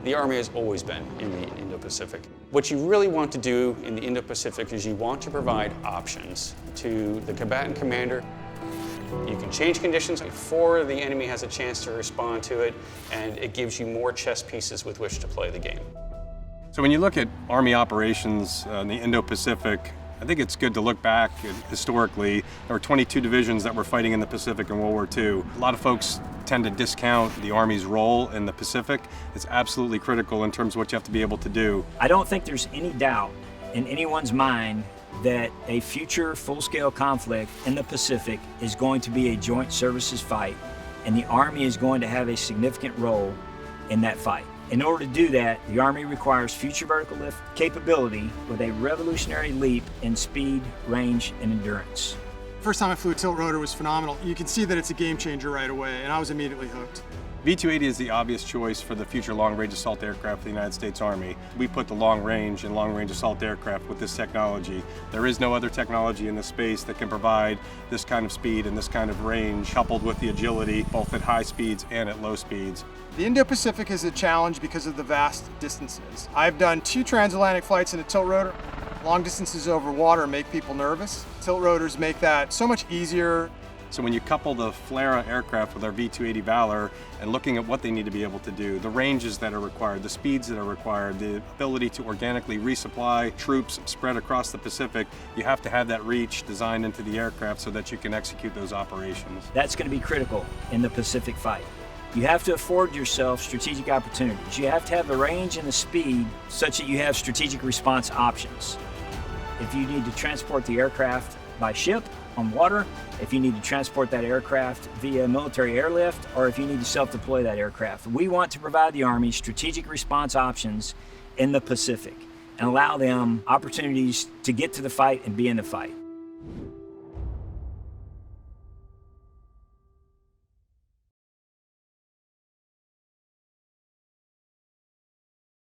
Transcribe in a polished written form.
The Army has always been in the Indo-Pacific. What you really want to do in the Indo-Pacific is you want to provide options to the combatant commander. You can change conditions before the enemy has a chance to respond to it, and it gives you more chess pieces with which to play the game. So when you look at Army operations in the Indo-Pacific, I think it's good to look back historically. There were 22 divisions that were fighting in the Pacific in World War II. A lot of folks tend to discount the Army's role in the Pacific. It's absolutely critical in terms of what you have to be able to do. I don't think there's any doubt in anyone's mind that a future full-scale conflict in the Pacific is going to be a joint services fight, and the Army is going to have a significant role in that fight. In order to do that, the Army requires future vertical lift capability with a revolutionary leap in speed, range, and endurance. First time I flew a tilt rotor was phenomenal. You can see that it's a game changer right away, and I was immediately hooked. V-280 is the obvious choice for the future long-range assault aircraft of the United States Army. We put the long-range and long-range assault aircraft with this technology. There is no other technology in this space that can provide this kind of speed and this kind of range, coupled with the agility, both at high speeds and at low speeds. The Indo-Pacific is a challenge because of the vast distances. I've done 2 transatlantic flights in a tilt rotor. Long distances over water make people nervous. Tilt rotors make that so much easier. So when you couple the FLRAA aircraft with our V-280 Valor and looking at what they need to be able to do, the ranges that are required, the speeds that are required, the ability to organically resupply troops spread across the Pacific, you have to have that reach designed into the aircraft so that you can execute those operations. That's going to be critical in the Pacific fight. You have to afford yourself strategic opportunities. You have to have the range and the speed such that you have strategic response options. If you need to transport the aircraft by ship, on water, if you need to transport that aircraft via military airlift, or if you need to self-deploy that aircraft. We want to provide the Army strategic response options in the Pacific and allow them opportunities to get to the fight and be in the fight.